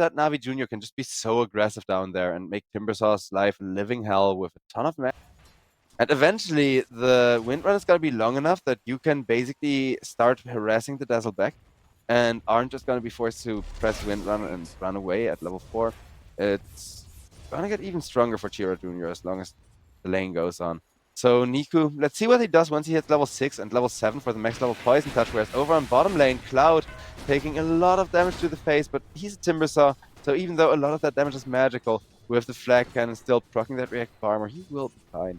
that NAVI Junior can just be so aggressive down there and make Timbersaw's life a living hell with a ton of mana. And eventually, the wind run is going to be long enough that you can basically start harassing the Dazzle back and aren't just going to be forced to press wind run and run away at level 4. It's going to get even stronger for Chira Junior as long as the lane goes on. So Niku, let's see what he does once he hits level 6 and level 7 for the max level Poison Touch, whereas over on bottom lane, Cloud taking a lot of damage to the face, but he's a Timbersaw, so even though a lot of that damage is magical, with the flag cannon still proccing that reactive armor, he will be fine.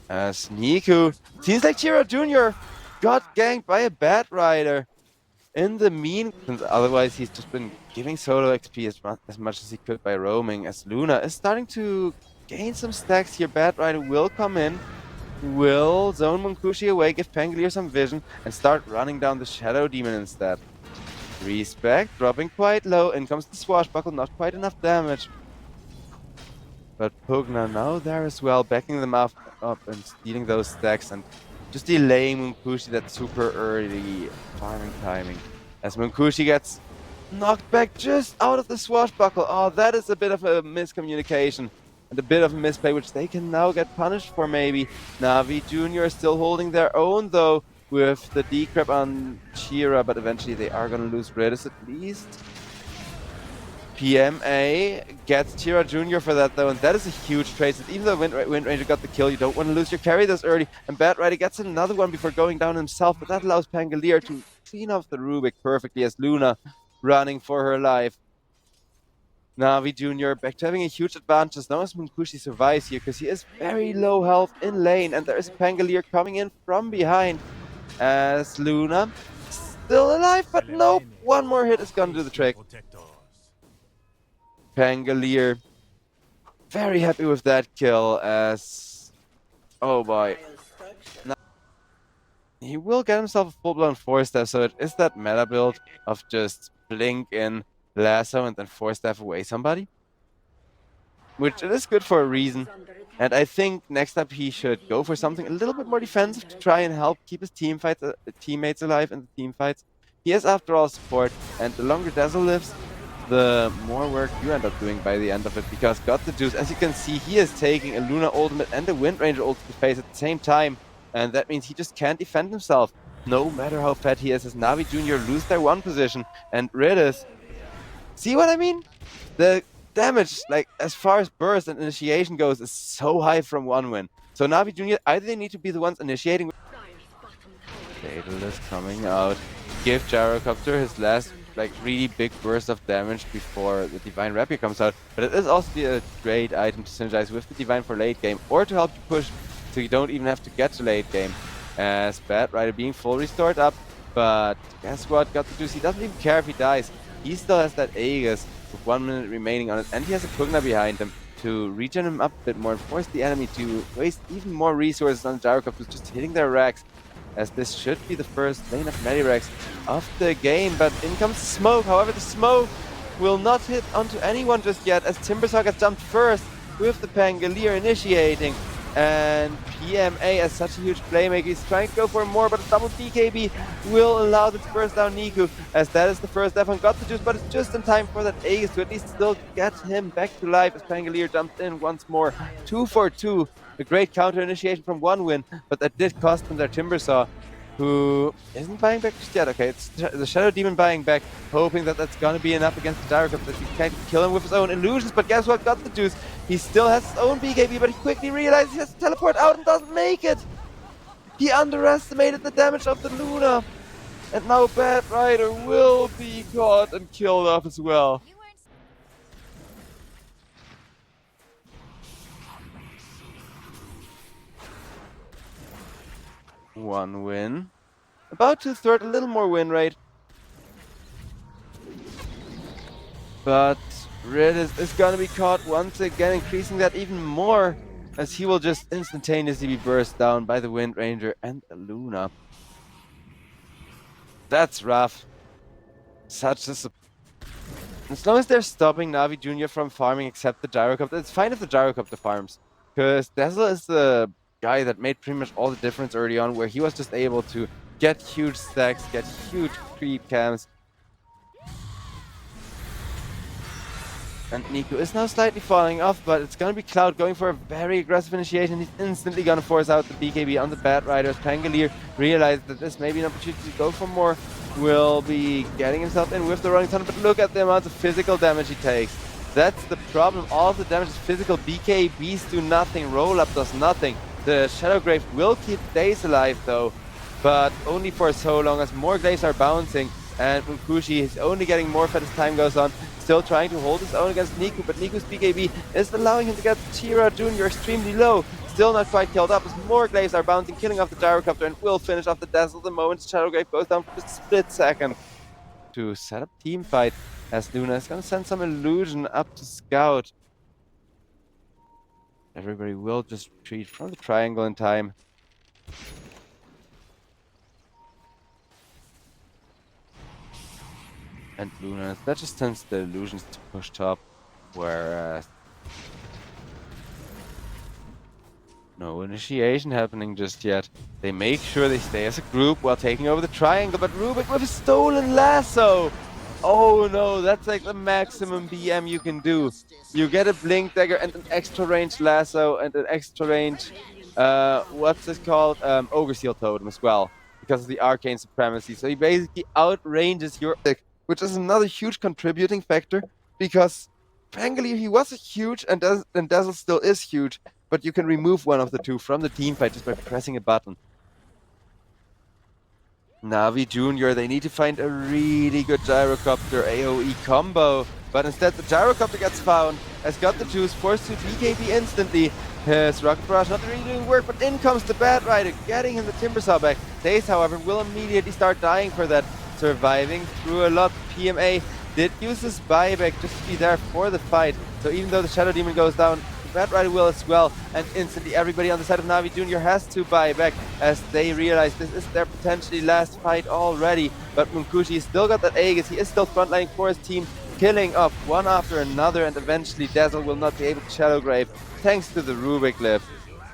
As Niku, seems like Chira Junior got ganked by a Bat Rider. In the meantime, otherwise he's just been giving solo XP as much as he could by roaming, as Luna is starting to gain some stacks here. Bat Rider will come in, will zone Munkushi away, give Pangolier some vision, and start running down the Shadow Demon instead. Respect, dropping quite low, in comes the Swashbuckle, not quite enough damage. But Pugna now there as well, backing them up and stealing those stacks and just delaying Munkushi that super early farming timing. As Munkushi gets knocked back just out of the Swashbuckle. Oh, that is a bit of a miscommunication and a bit of a misplay, which they can now get punished for maybe. NAVI Junior still holding their own though with the decrep on Chira, but eventually they are going to lose Riddys at least. PMA gets Chira Junior for that though, and that is a huge trade. Even though Wind Ranger got the kill, you don't want to lose your carry this early. And Bat Rider gets another one before going down himself, but that allows Pangolier to clean off the Rubik perfectly as Luna running for her life. NAVI Junior back to having a huge advantage as long as Munkushi survives here, because he is very low health in lane, and there is Pangolier coming in from behind as Luna still alive, but nope, one more hit is gonna do the trick. Pangolier very happy with that kill as, oh boy, now, he will get himself a full-blown 4-step, so it is that meta build of just blink in, lasso, and then 4-step away somebody, which it is good for a reason. And I think next up he should go for something a little bit more defensive to try and help keep his teammates alive in the team fights. He is after all support, and the longer Dazzle lives, the more work you end up doing by the end of it, because gotthejuice, as you can see, he is taking a Luna ultimate and a Wind Ranger ult to the face at the same time, and that means he just can't defend himself, no matter how fat he is, as NAVI Junior lose their 1 position, and Riddys, see what I mean? The damage, like, as far as burst and initiation goes, is so high from 1 win. So NAVI Junior, either they need to be the ones initiating. Fatal is coming out. Give Gyrocopter his last like really big burst of damage before the Divine Rapier comes out, but it is also a great item to synergize with the Divine for late game, or to help you push so you don't even have to get to late game. As Bat Rider being full restored up, but guess what, gotthejuice, he doesn't even care if he dies. He still has that Aegis with 1 minute remaining on it, and he has a Pugna behind him to regen him up a bit more and force the enemy to waste even more resources on Gyrocopters just hitting their racks, as this should be the first lane of Medirex of the game, but in comes the smoke. However, the smoke will not hit onto anyone just yet, as Timbersaw gets jumped first with the Pangolier initiating, and PMA as such a huge playmaker, he's trying to go for more, but a double BKB will allow them to burst down Niku, as that is the first death on gotthejuice, but it's just in time for that Aegis to at least still get him back to life, as Pangolier jumps in once more. 2 for 2. A great counter initiation from 1 win, but that did cost them their Timbersaw, who isn't buying back just yet. Okay, it's the Shadow Demon buying back, hoping that that's gonna be enough against the Gyrocopter, that he can't kill him with his own illusions, but guess what, gotthejuice, he still has his own BKB, but he quickly realizes he has to teleport out and doesn't make it! He underestimated the damage of the Luna, and now Bat Rider will be caught and killed off as well. 1 win. About to third, a little more win rate. But Riddys is gonna be caught once again, increasing that even more, as he will just instantaneously be burst down by the Wind Ranger and the Luna. That's rough. Such a... As long as they're stopping NAVI Junior from farming except the Gyrocopter, it's fine if the Gyrocopter farms, because Dazzle is the guy that made pretty much all the difference early on, where he was just able to get huge stacks, get huge creep camps. And Niku is now slightly falling off, but it's going to be Cloud going for a very aggressive initiation. He's instantly going to force out the BKB on the Bad Riders. Pangolier realized that this may be an opportunity to go for more. Will be getting himself in with the Rolling Thunder, but look at the amount of physical damage he takes. That's the problem. All of the damage is physical. BKBs do nothing. Roll-up does nothing. The Shadow Grave will keep daze alive though, but only for so long as more glaives are bouncing. And Munkushi is only getting more fed as time goes on. Still trying to hold his own against Niku, but Niku's BKB is allowing him to get Tira Junior extremely low. Still not quite killed up as more glaives are bouncing, killing off the Gyrocopter, and will finish off the Dazzle the moment Shadow Grave goes down for a split second. To set up team fight, as Luna is going to send some illusion up to Scout. Everybody will just retreat from the triangle in time. And Luna, that just sends the illusions to push top, whereas no initiation happening just yet. They make sure they stay as a group while taking over the triangle, but Rubik with a stolen lasso! Oh no, that's like the maximum BM you can do. You get a Blink Dagger and an extra range lasso and an extra range, what's this called? Ogre Seal Totem as well, because of the Arcane Supremacy. So he basically outranges your deck, which is another huge contributing factor, because Pangolier, he was huge, and Dazzle still is huge, but you can remove one of the two from the team fight just by pressing a button. NAVI Junior, they need to find a really good Gyrocopter AoE combo, but instead the Gyrocopter gets found, has got the juice, forced to BKB instantly. His Rocket Barrage not really doing work, but in comes the Bad Rider, getting him the Timbersaw back. daze, however, will immediately start dying for that, surviving through a lot. PMA did use his buyback just to be there for the fight, so even though the Shadow Demon goes down, Bad Rider will as well, and instantly everybody on the side of NAVI Junior has to buy back as they realize this is their potentially last fight already. But Munkushi still got that Aegis, he is still frontlining for his team, killing off one after another, and eventually Dazzle will not be able to Shadow Grave thanks to the Rubik lift.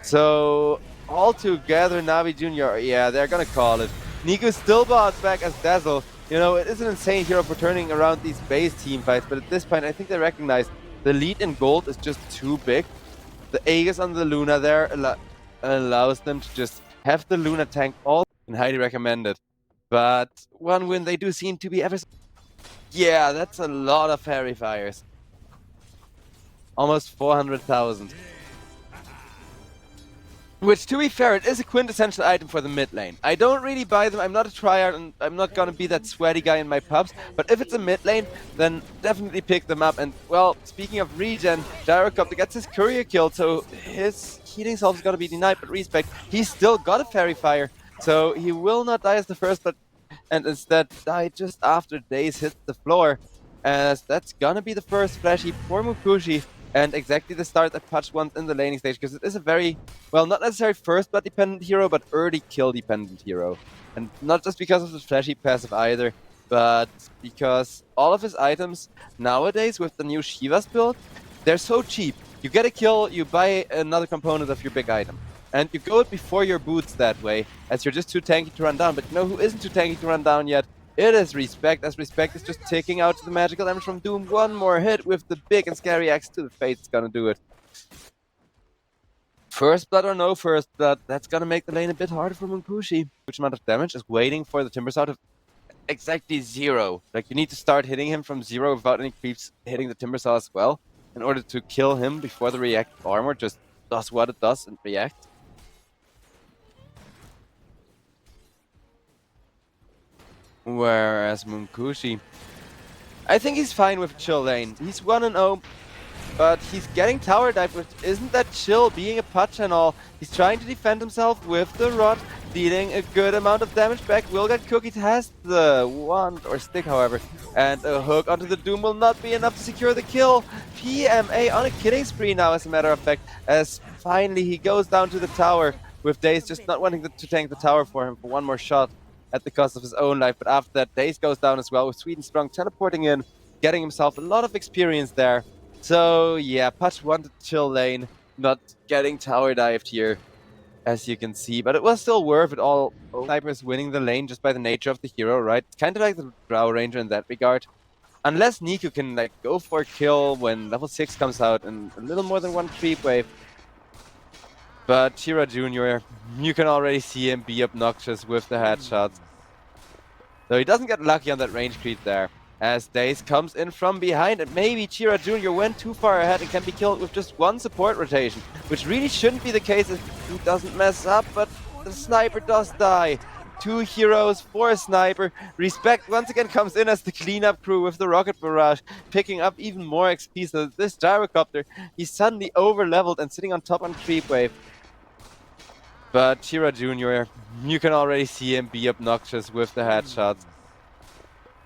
So all together NAVI Junior, yeah, they're gonna call it. Niku still bounces back as Dazzle. You know, it is an insane hero for turning around these base team fights, but at this point I think they recognize the lead in gold is just too big. The Aegis on the Luna there allows them to just have the Luna tank all, and highly recommend it. But one win they do seem to be ever so... Yeah, that's a lot of fairy fires. Almost 400,000. Which, to be fair, it is a quintessential item for the mid lane. I don't really buy them, I'm not a tryhard, and I'm not gonna be that sweaty guy in my pubs, but if it's a mid lane, then definitely pick them up. And, well, speaking of regen, Gyrocopter gets his courier killed, so his healing self is gonna be denied, but Respect, he's still got a Fairy Fire, so he will not die as the first, but and instead die just after daze hit the floor, as that's gonna be the first flash heap for Munkushi. And exactly the start that Pudge wants in the laning stage, because it is a very, well, not necessarily first blood dependent hero, but early kill dependent hero. And not just because of the flashy passive either, but because all of his items nowadays with the new Shiva's build, they're so cheap. You get a kill, you buy another component of your big item. And you go it before your boots that way, as you're just too tanky to run down. But you know who isn't too tanky to run down yet? It is Respect, as Respect is just taking out the magical damage from Doom. One more hit with the big and scary axe to the face. It's gonna do it. First blood or no first blood, that's gonna make the lane a bit harder for Munkushi. Which amount of damage is waiting for the Timbersaw to exactly 0. Like, you need to start hitting him from 0 without any creeps hitting the Timbersaw as well, in order to kill him before the react armor just does what it does and reacts. Whereas Munkushi, I think he's fine with chill lane. He's 1-0, but he's getting tower dive, which isn't that chill, being a Pudge and all. He's trying to defend himself with the rod, dealing a good amount of damage back. Will get Cookies, has the wand or stick, however, and a hook onto the Doom will not be enough to secure the kill. PMA on a killing spree now, as a matter of fact, as finally he goes down to the tower, with daze just not wanting to tank the tower for him for one more shot at the cost of his own life. But after that, daze goes down as well, with swedenstrong teleporting in, getting himself a lot of experience there. So yeah, Pudge wanted chill lane, not getting tower dived here. as you can see, but it was still worth it all. Snipers winning the lane just by the nature of the hero, right? Kind of like the Drow Ranger in that regard. Unless Niku can like go for a kill when level 6 comes out and a little more than one creep wave. But Chira Junior, you can already see him be obnoxious with the headshots. So he doesn't get lucky on that range creep there. As Daze comes in from behind, and maybe Chira Jr. went too far ahead and can be killed with just one support rotation, which really shouldn't be the case if he doesn't mess up, but the sniper does die. 2 heroes for a sniper. Respect once again comes in as the cleanup crew with the rocket barrage, picking up even more XP. So this gyrocopter, he's suddenly over-leveled and sitting on top on creep wave. But Chira Jr., you can already see him be obnoxious with the headshots.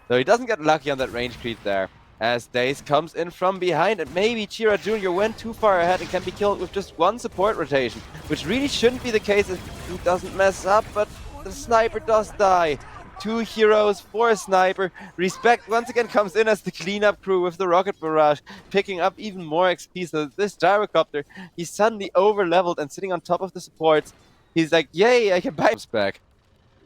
So he doesn't get lucky on that range creep there. As Daze comes in from behind, and maybe Chira Jr. went too far ahead and can be killed with just one support rotation, which really shouldn't be the case if he doesn't mess up, but the sniper does die. 2 heroes for a sniper. Respect once again comes in as the cleanup crew with the rocket barrage, picking up even more XP. So this gyrocopter, he's suddenly over-leveled and sitting on top of the supports. He's like, yay, I can buy him back.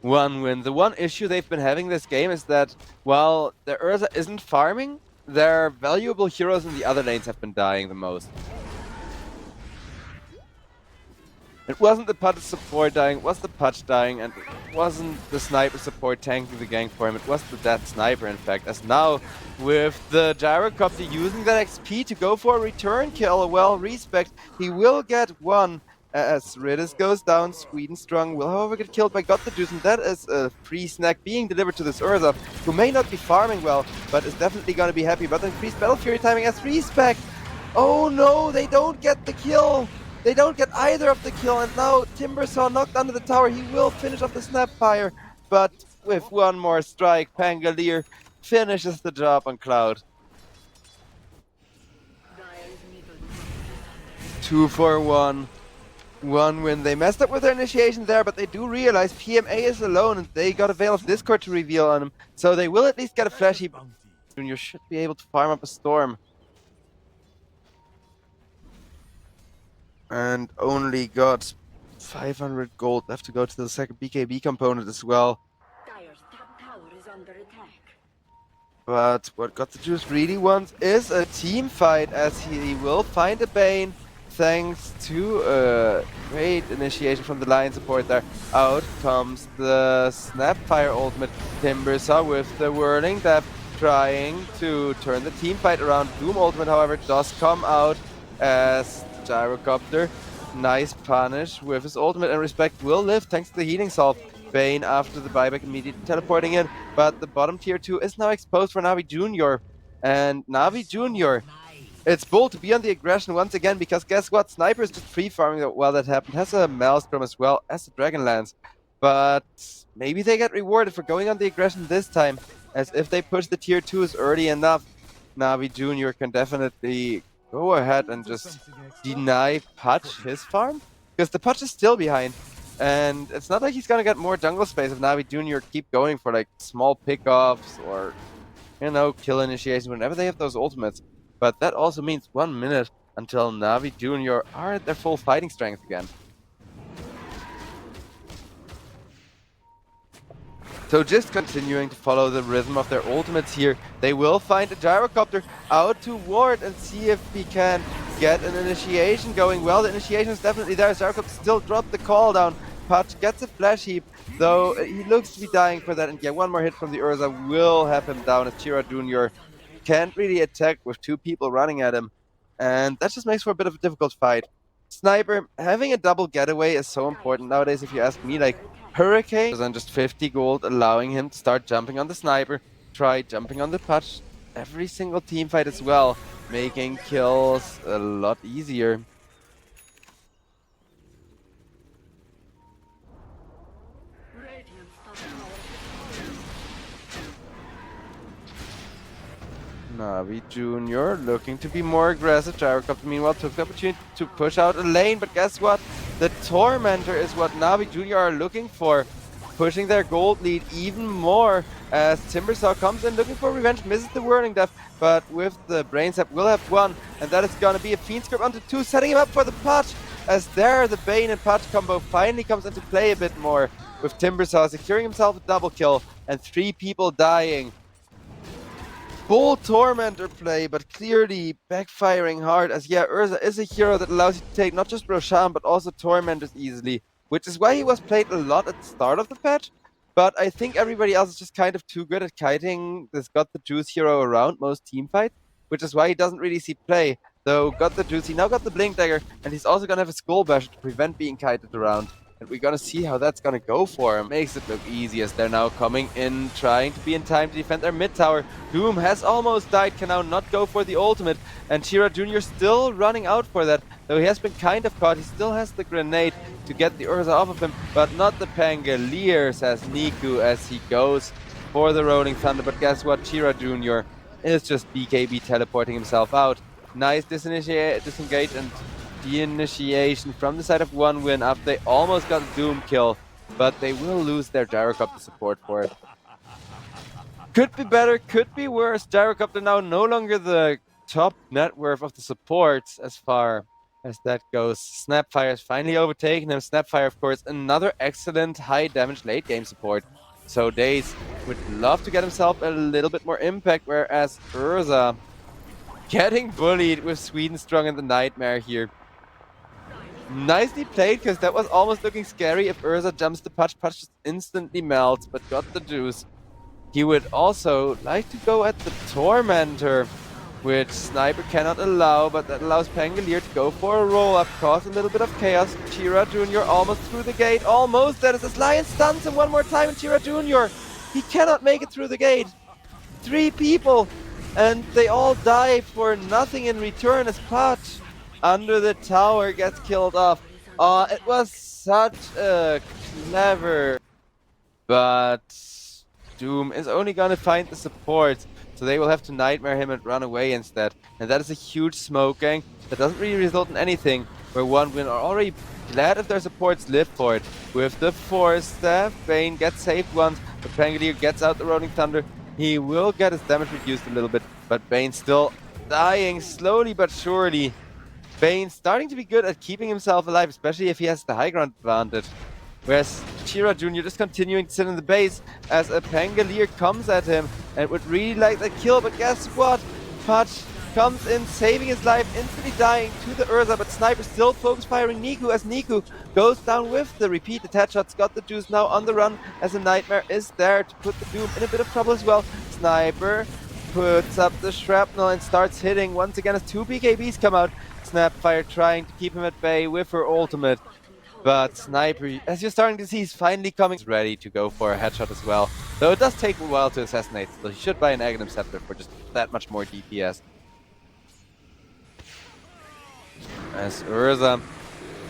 1 win. The one issue they've been having this game is that while the Urza isn't farming, their valuable heroes in the other lanes have been dying the most. It wasn't the Pudge support dying, it was the Pudge dying, and it wasn't the sniper support tanking the gank for him, it was the dead sniper in fact. As now, with the gyrocopter using that XP to go for a return kill, well, respect, he will get 1. As Riddys goes down, swedenstrong will however get killed by gotthejuice, and that is a free snack being delivered to this Urza, who may not be farming well, but is definitely going to be happy about the increased battle fury timing as respect. Oh no, they don't get the kill! They don't get either of the kill, and now Timbersaw knocked under the tower. He will finish off the Snapfire, but with 1 more strike, Pangolier finishes the job on Cloud. 2 for 1. 1 win. They messed up with their initiation there, but they do realize PMA is alone and they got a Veil of Discord to reveal on him. So they will at least get a flash heap. Junior should be able to farm up a storm. And only got 500 gold left to go to the second BKB component as well. But what gotthejuice really wants is a team fight, as he will find a Bane. Thanks to a great initiation from the Lion support there. Out comes the Snapfire ultimate. Timbersaw with the Whirling Death trying to turn the team fight around. Doom ultimate, however, does come out as gyrocopter. Nice punish with his ultimate, and respect will live thanks to the healing salve. Bane after the buyback immediately teleporting in, but the bottom tier 2 is now exposed for NAVI Junior. And NAVI Junior, it's bold to be on the aggression once again, because guess what? Sniper is just free farming while that happened. Has a Maelstrom as well as the Dragonlance. But maybe they get rewarded for going on the aggression this time, as if they push the tier 2s early enough, NAVI Junior can definitely go ahead and just deny Pudge his farm. Because the Pudge is still behind. And it's not like he's gonna get more jungle space if NAVI Junior keep going for like small pickoffs or, you know, kill initiation whenever they have those ultimates. But that also means 1 minute until NAVI Junior are at their full fighting strength again. So just continuing to follow the rhythm of their ultimates here, they will find a gyrocopter out to ward and see if he can get an initiation going. Well, the initiation is definitely there. Gyrocopter still dropped the call down. Pudge gets a flash heap, though he looks to be dying for that. And yeah, 1 more hit from the Urza will have him down, as Chira Junior can't really attack with 2 people running at him, and that just makes for a bit of a difficult fight. Sniper, having a double getaway is so important nowadays, if you ask me. Like, Hurricane is on just 50 gold, allowing him to start jumping on the Sniper, try jumping on the Pudge every single team fight as well, making kills a lot easier. NAVI Junior looking to be more aggressive. Gyrocopter meanwhile took the opportunity to push out a lane, but guess what? The Tormentor is what NAVI Junior are looking for, pushing their gold lead even more as Timbersaw comes in looking for revenge, misses the Whirling Death, but with the Brain Sap will have 1, and that is gonna be a Fiend Script onto 2, setting him up for the Pudge. as there the Bane and Patch combo finally comes into play a bit more, with Timbersaw securing himself a double kill and 3 people dying. Bold Tormentor play, but clearly backfiring hard, as yeah, Urza is a hero that allows you to take not just Roshan, but also Tormentors easily, which is why he was played a lot at the start of the patch. But I think everybody else is just kind of too good at kiting this Got the Juice hero around most teamfights, which is why he doesn't really see play. Though Got the Juice, he now got the Blink Dagger, and he's also gonna have a Skull Bash to prevent being kited around. And we're gonna see how that's gonna go for him. Makes it look easy as they're now coming in, trying to be in time to defend their mid tower. Doom has almost died, can now not go for the ultimate, and Chira Junior still running out for that. Though he has been kind of caught, he still has the grenade to get the Urza off of him, but not the Pangolier, says Niku as he goes for the Rolling Thunder. But guess what? Chira Junior is just BKB teleporting himself out. Nice disengage and the initiation from the side of OneWin after they almost got a Doom kill, but they will lose their Gyrocopter support for it. Could be better, could be worse. Gyrocopter now no longer the top net worth of the supports as far as that goes. Snapfire has finally overtaken him. Snapfire, of course, another excellent high damage late game support. So Daze would love to get himself a little bit more impact, whereas Urza getting bullied with Swedenstrong and the Nightmare here. Nicely played, because that was almost looking scary. If Urza jumps the Patch, Patch just instantly melts, but got the juice. He would also like to go at the Tormentor, which Sniper cannot allow, but that allows Pangolier to go for a roll-up, cause a little bit of chaos. Chira Junior almost through the gate, almost. That is as Lion stuns him one more time, and Chira Junior, he cannot make it through the gate. 3 people, and they all die for nothing in return as Patch under the tower gets killed off. It was such a clever, but Doom is only gonna find the supports, so they will have to Nightmare him and run away instead. And that is a huge smoke gang that doesn't really result in anything, where OneWin are already glad if their supports live for it. With the Force Staff, Bane gets saved once, but Pangolier gets out the Rolling Thunder. He will get his damage reduced a little bit, but Bane still dying slowly but surely. Bane starting to be good at keeping himself alive, especially if he has the high ground advantage. Whereas Chira Junior just continuing to sit in the base as a Pangolier comes at him and would really like that kill, but guess what? Patch comes in, saving his life, instantly dying to the Urza, but Sniper still focus firing Niku as Niku goes down with the repeated headshots. Got the juice now on the run as a Nightmare is there to put the Doom in a bit of trouble as well. Sniper puts up the shrapnel and starts hitting once again as 2 BKBs come out. Snapfire trying to keep him at bay with her ultimate, but Sniper, as you're starting to see, is finally coming ready to go for a headshot as well. Though it does take a while to assassinate, so he should buy an Aghanim Scepter for just that much more DPS. As Urza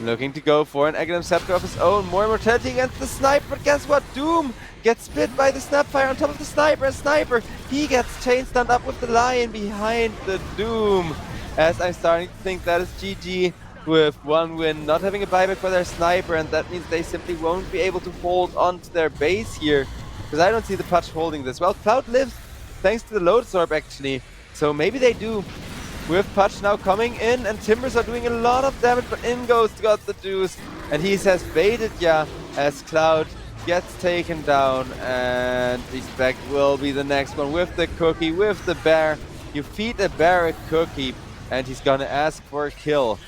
looking to go for an Aghanim Scepter of his own, more immortality against the Sniper, but guess what? Doom gets split by the Snapfire on top of the Sniper, and Sniper, he gets chain stunned up with the Lion behind the Doom. As I'm starting to think that is GG, with OneWin not having a buyback for their Sniper, and that means they simply won't be able to hold on to their base here, because I don't see the Patch holding this. Well, Cloud lives thanks to the Lotus Orb actually, so maybe they do. With Patch now coming in, and Timbers are doing a lot of damage, but in goes Got the Juice, and he says baited ya, as Cloud gets taken down, and Respect will be the next one with the cookie, with the bear. You feed a bear a cookie, and he's gonna ask for a kill.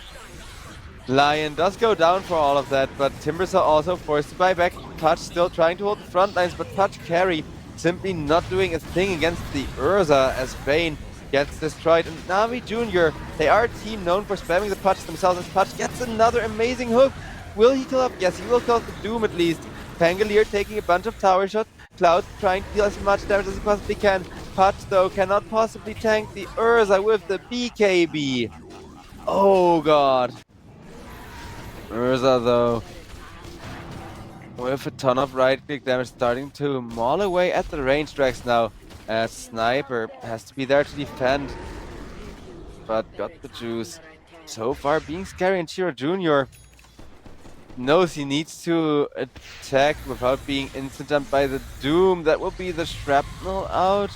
Lion does go down for all of that, but Timbers are also forced to buy back. Patch still trying to hold the front lines, but Patch carry simply not doing a thing against the Urza as Bane gets destroyed. And NAVI Junior, they are a team known for spamming the Patch themselves, as Patch gets another amazing hook. Will he kill up? Yes, he will kill the Doom at least. Pangolier taking a bunch of tower shots. Cloud trying to deal as much damage as he possibly can. Patch though cannot possibly tank the Urza with the BKB. Oh god. Urza though, with a ton of right click damage, starting to maul away at the range tracks now, as Sniper has to be there to defend, but Got the Juice so far being scary, and Chira Junior knows he needs to attack without being instant jumped by the Doom. That will be the shrapnel out.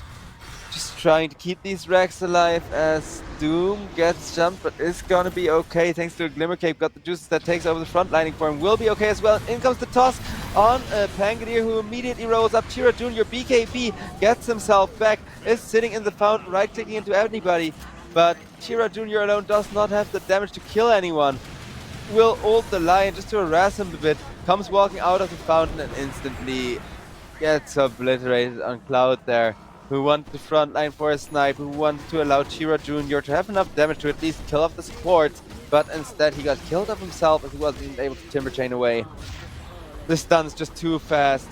Just trying to keep these Rex alive as Doom gets jumped, but is gonna be okay thanks to a Glimmer Cape. Got the juices that takes over the front lining for him. Will be okay as well. In comes the toss on Pangadier, who immediately rolls up. Tira Junior, BKB gets himself back, is sitting in the fountain, right-clicking into anybody. But Tira Junior alone does not have the damage to kill anyone. Will ult the Lion just to harass him a bit. Comes walking out of the fountain and instantly gets obliterated on Cloud there, who wanted the front line for a snipe, who wanted to allow Tira Junior to have enough damage to at least kill off the supports, but instead he got killed off himself as he wasn't able to Timber Chain away. The stun's just too fast.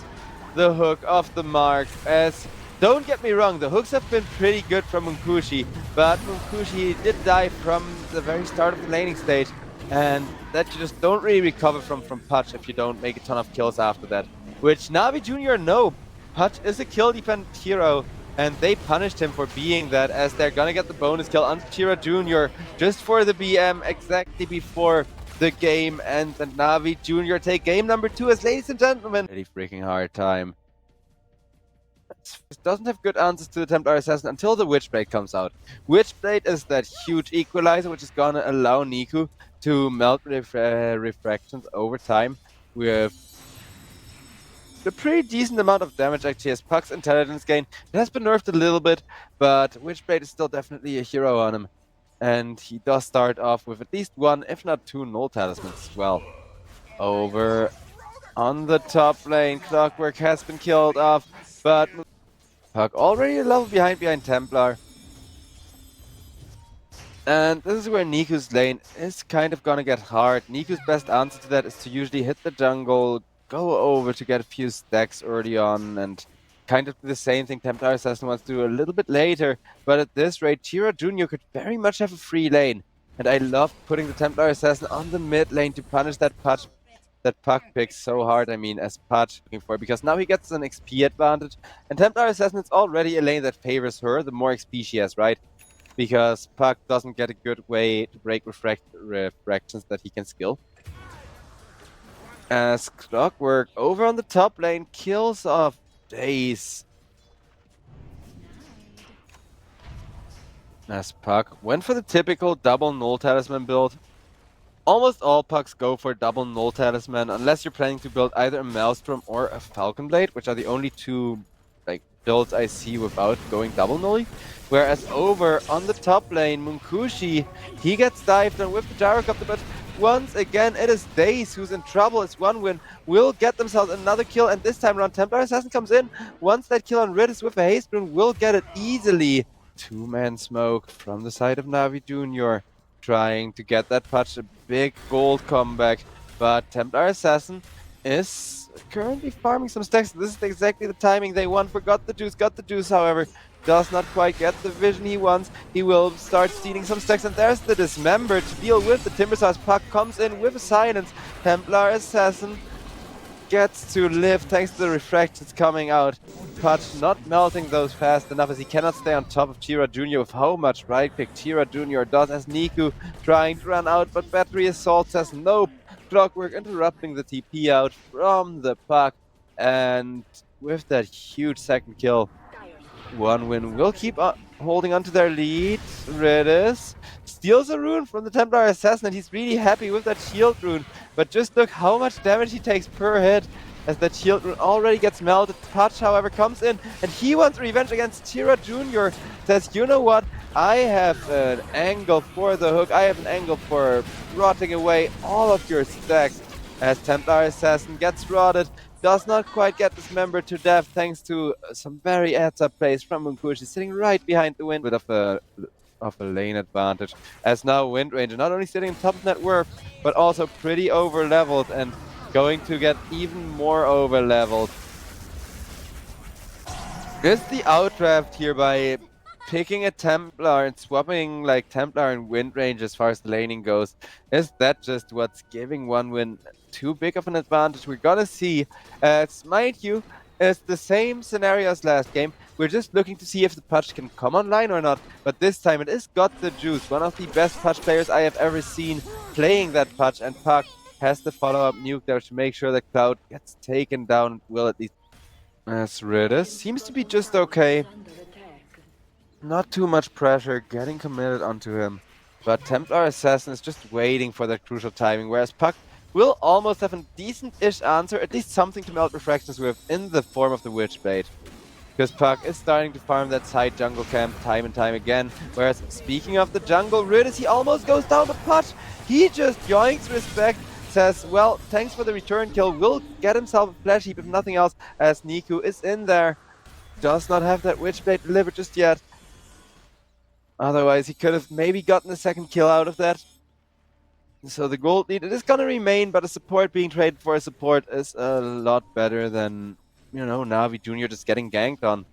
The hook off the mark as... Don't get me wrong, the hooks have been pretty good from Munkushi, but Munkushi did die from the very start of the laning stage, and that you just don't really recover from Putch if you don't make a ton of kills after that. Which NAVI Junior know. Putch is a kill dependent hero, and they punished him for being that, as they're gonna get the bonus kill on Tira Junior just for the BM exactly before the game ends, and NAVI Junior take game number 2 as, ladies and gentlemen, really freaking hard time. It doesn't have good answers to the Templar Assassin until the Witchblade comes out. Witchblade is that huge equalizer which is gonna allow Niku to melt refractions over time with a pretty decent amount of damage actually as Puck's intelligence gain. It has been nerfed a little bit, but Witchblade is still definitely a hero on him. And he does start off with at least 1, if not 2 null talismans as well. Over on the top lane, Clockwork has been killed off, but Puck already a level behind Templar. And this is where Niku's lane is kind of gonna get hard. Niku's best answer to that is to usually hit the jungle, go over to get a few stacks early on, and kind of do the same thing Templar Assassin wants to do a little bit later. But at this rate, Tira Junior could very much have a free lane. And I love putting the Templar Assassin on the mid lane to punish that Puck picks so hard, I mean, as Putch looking for, because now he gets an XP advantage. And Templar Assassin is already a lane that favors her, the more XP she has, right? Because Puck doesn't get a good way to break refractions that he can skill. As Clockwork over on the top lane kills off Daze. As Puck went for the typical double null talisman build. Almost all Pucks go for double null talisman unless you're planning to build either a Maelstrom or a Falcon Blade, which are the only two builds I see without going double nully. Whereas over on the top lane, Munkushi, he gets dived on with the Gyrocopter, but once again it is Daze who's in trouble. It's one win, will get themselves another kill, and this time around Templar Assassin comes in. Once that kill on Riddys with a haste rune, will get it easily. Two-man smoke from the side of NAVI Junior, trying to get that Putch a big gold comeback, but Templar Assassin is currently farming some stacks. This is exactly the timing they want for Got the Juice, however, does not quite get the vision he wants. He will start stealing some stacks, and there's the Dismember to deal with the Timbersaws. Puck comes in with a silence. Templar Assassin gets to live thanks to the refractions coming out. Putch not melting those fast enough as he cannot stay on top of Tira Junior with how much right pick Tira Junior does, as Niku trying to run out, but Battery Assault says nope. Clockwork interrupting the TP out from the Puck, and with that huge second kill, one win will keep holding on to their lead. Riddys steals a rune from the Templar Assassin, and he's really happy with that shield rune. But just look how much damage he takes per hit as that shield rune already gets melted. Putch, however, comes in, and he wants revenge against Tira Junior. Says, you know what? I have an angle for the hook. I have an angle for rotting away all of your stacks. As Templar Assassin gets rotted, does not quite get Dismembered to death thanks to some very heads-up plays from Munkushi, sitting right behind the wind with of a lane advantage. As now Wind Ranger not only sitting on top of net worth, but also pretty over-leveled and going to get even more over-leveled. Is the outdraft here by picking a Templar and swapping Templar and Wind Range as far as the laning goes? Is that just what's giving one win too big of an advantage? We're gonna see. Mind you, it's the same scenario as last game. We're just looking to see if the Putch can come online or not. But this time it is Got the Juice, one of the best Putch players I have ever seen playing that Putch, and Puck has the follow-up nuke there to make sure that Cloud gets taken down. Will at least. As Riddys seems to be just okay. Not too much pressure getting committed onto him. But Templar Assassin is just waiting for that crucial timing, whereas Puck will almost have a decent-ish answer, at least something to melt refractions with in the form of the Witchblade. Because Puck is starting to farm that side jungle camp time and time again. Whereas, speaking of the jungle, Riddys, he almost goes down the putt. He just yoinks Respect, says, well, thanks for the return kill. Will get himself a flash heap if nothing else, as Niku is in there. Does not have that Witchblade delivered just yet. Otherwise, he could have maybe gotten a second kill out of that. So the gold lead, it is going to remain, but a support being traded for a support is a lot better than, you know, NAVI Junior just getting ganked on.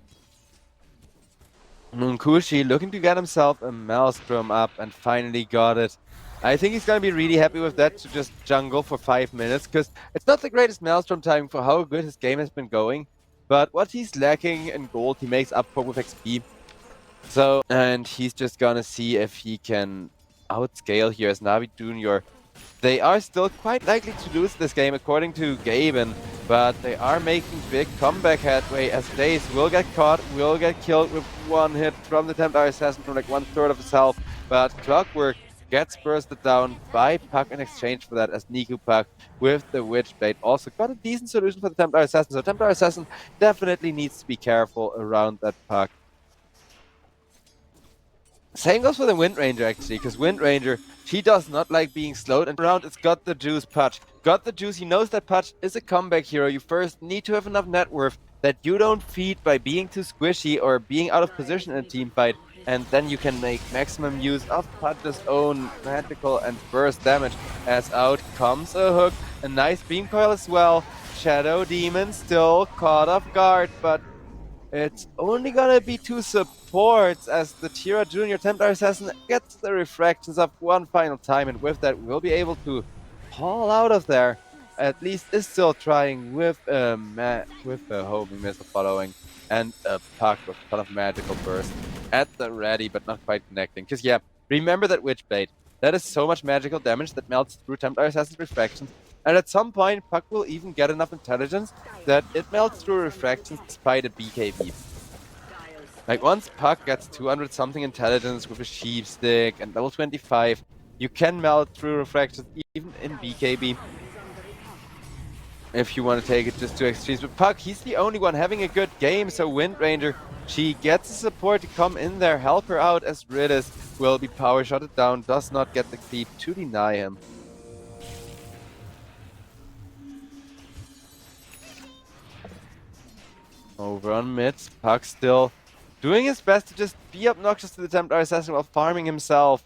Munkushi looking to get himself a Maelstrom up and finally got it. I think he's going to be really happy with that, to just jungle for 5 minutes, because it's not the greatest Maelstrom timing for how good his game has been going, but what he's lacking in gold he makes up for with XP. So, and he's just gonna see if he can outscale here as NAVI Junior. They are still quite likely to lose this game according to Gaben, but they are making big comeback headway as Daze will get caught, will get killed with one hit from the Templar Assassin from like 1/3 of his health, but Clockwork gets bursted down by Puck in exchange for that, as Niku Puck with the Witchblade also got a decent solution for the Templar Assassin. So Templar Assassin definitely needs to be careful around that Puck. Same goes for the Wind Ranger, actually, because Wind Ranger, she does not like being slowed, and around it's Got the Juice Pudge. Got the Juice, he knows that Pudge is a comeback hero. You first need to have enough net worth that you don't feed by being too squishy or being out of position in a team fight, and then you can make maximum use of Pudge's own magical and burst damage. As out comes a hook, a nice beam coil as well. Shadow Demon still caught off guard, but it's only gonna be 2 supports as the Tira Junior Templar Assassin gets the refractions up one final time, and with that we'll be able to haul out of there. At least is still trying with a homing missile following and a Puck with a ton of magical burst at the ready, but not quite connecting. Because yeah, remember that Witchblade. That is so much magical damage that melts through Templar Assassin's refractions. And at some point, Puck will even get enough intelligence that it melts through refractions despite a BKB. Like, once Puck gets 200 something intelligence with a sheep stick and level 25, you can melt through refractions even in BKB. If you want to take it just to extremes. But Puck, he's the only one having a good game, so Wind Ranger, she gets the support to come in there, help her out, as Riddys will be power shotted down, does not get the creep to deny him. Over on mid, Puck still doing his best to just be obnoxious to the Templar Assassin while farming himself.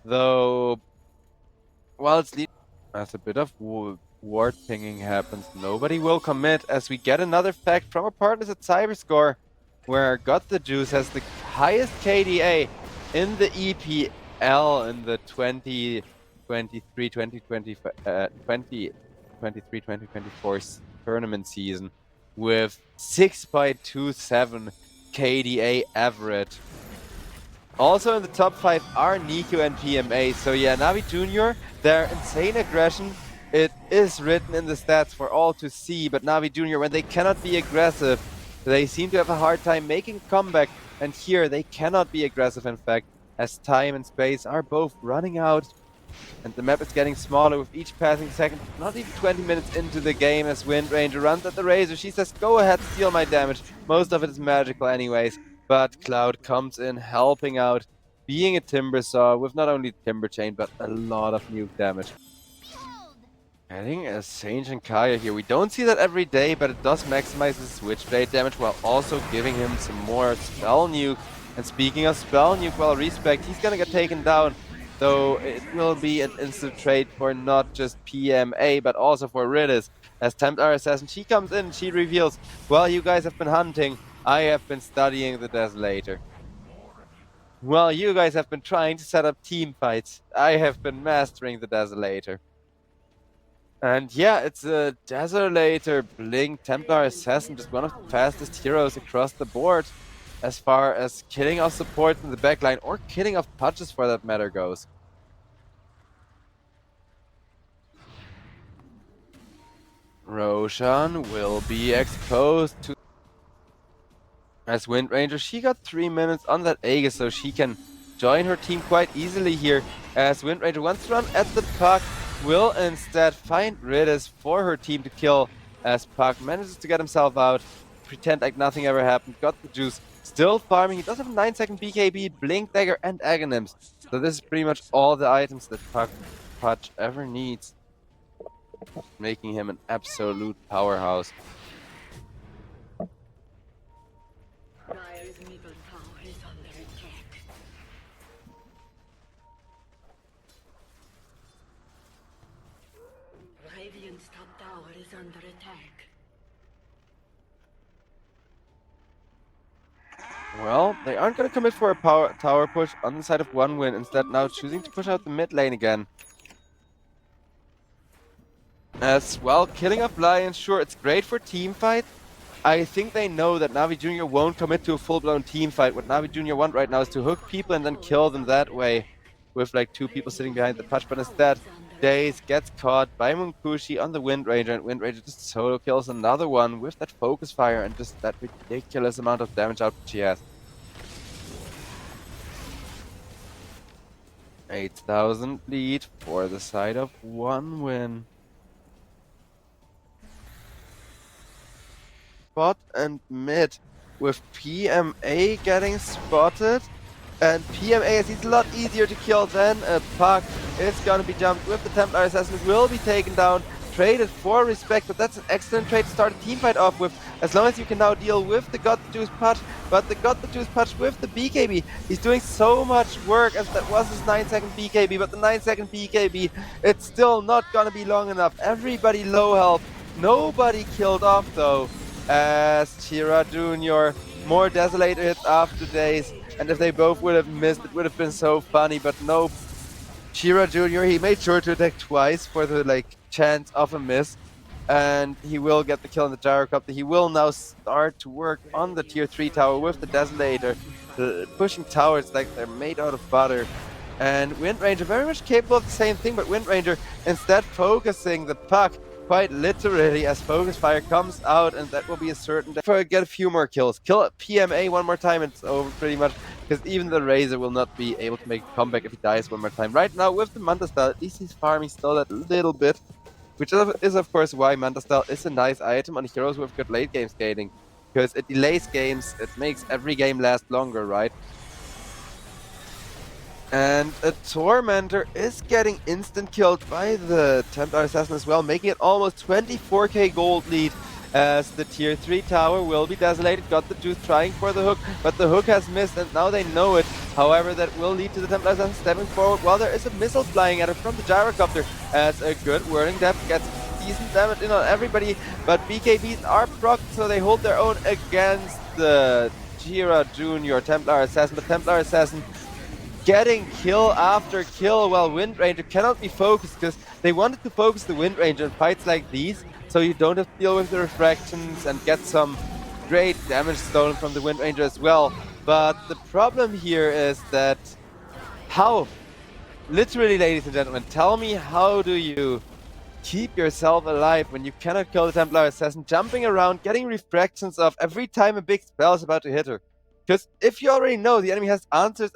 Though, while it's leading, as a bit of ward pinging happens, nobody will commit, as we get another fact from our partners at Cyberscore, where Got the Juice has the highest KDA in the EPL in the 2023-2024 tournament season, with 6.27 KDA average. Also in the top 5 are Niku and PMA. So yeah, NAVI Junior, their insane aggression, it is written in the stats for all to see, but NAVI Junior, when they cannot be aggressive, they seem to have a hard time making a comeback, and here they cannot be aggressive, in fact, as time and space are both running out, and the map is getting smaller with each passing second. Not even 20 minutes into the game as Wind Ranger runs at the Razor. She says, go ahead, steal my damage. Most of it is magical anyways, but Cloud comes in helping out, being a Timber Saw with not only Timber Chain, but a lot of nuke damage. Getting a Sage and Kaya here. We don't see that every day, but it does maximize his Switchblade damage while also giving him some more Spell Nuke. And speaking of Spell Nuke, well, Respect, he's gonna get taken down. Though it will be an instant trade for not just PMA, but also for Riddys. As Templar Assassin, she comes in, she reveals, well, you guys have been hunting, I have been studying the Desolator. Well, you guys have been trying to set up team fights, I have been mastering the Desolator. And yeah, it's a Desolator Blink Templar Assassin, just one of the fastest heroes across the board as far as killing off support in the backline, or killing off Pudges for that matter goes. Roshan will be exposed to... As Wind Ranger, she got 3 minutes on that Aegis, so she can join her team quite easily here. As Wind Ranger wants to run at the Puck, will instead find Riddys for her team to kill. As Puck manages to get himself out, pretend like nothing ever happened, got the juice, still farming. He does have a 9-second BKB, Blink Dagger, and Aghanims. So this is pretty much all the items that Puck ever needs, making him an absolute powerhouse. Dire's middle tower is under attack. Radiant's top tower is under attack. Well, they aren't going to commit for a tower push on the side of 1-win, instead now choosing to push out the mid lane again. As well, killing off Lions, sure, it's great for team fight. I think they know that NAVI Junior won't commit to a full-blown team fight. What NAVI Junior want right now is to hook people and then kill them that way, with like 2 people sitting behind the patch. But instead, Daze gets caught by Munkushi on the Wind Ranger, and Wind Ranger just solo kills another one with that focus fire and just that ridiculous amount of damage output she has. 8,000 lead for the side of 1-win. Bot and mid, with PMA getting spotted, and PMA is a lot easier to kill than a Puck. It's gonna be jumped with the Templar Assassin, will be taken down, traded for Respect, but that's an excellent trade to start a team fight off with, as long as you can now deal with the Got the Juice Patch, but the Got the Juice Patch with the BKB, he's doing so much work, as that was his 9-second BKB, but the 9-second BKB, it's still not gonna be long enough. Everybody low health, nobody killed off though, as Chira Junior, more Desolator hits after days, and if they both would have missed, it would have been so funny, but nope. Chira Junior, he made sure to attack twice for the chance of a miss, and he will get the kill on the Gyrocopter. He will now start to work on the tier 3 tower with the Desolator, pushing towers like they're made out of butter. And Wind Ranger very much capable of the same thing, but Wind Ranger instead focusing the Puck quite literally as focus fire comes out, and that will be a certain get a few more kills. Kill PMA one more time, it's over pretty much, because even the Razor will not be able to make a comeback if he dies one more time. Right now with the Manta Style, at least he's farming still that little bit, which is of course why Manta Style is a nice item on heroes with good late game scaling, because it delays games, it makes every game last longer, right? And a Tormentor is getting instant killed by the Templar Assassin as well, making it almost 24k gold lead, as the tier 3 tower will be desolated. Got the juice trying for the hook, but the hook has missed and now they know it. However, that will lead to the Templar Assassin stepping forward while there is a missile flying at him from the Gyrocopter, as a good whirling depth gets decent damage in on everybody, but BKBs are procced, so they hold their own against the Chira Junior Templar Assassin. The Templar Assassin getting kill after kill, while Wind Ranger cannot be focused, because they wanted to focus the Wind Ranger in fights like these, so you don't have to deal with the refractions and get some great damage stolen from the Wind Ranger as well. But the problem here is that literally, ladies and gentlemen, tell me, how do you keep yourself alive when you cannot kill the Templar Assassin, jumping around, getting refractions off every time a big spell is about to hit her? Because if you already know the enemy has answers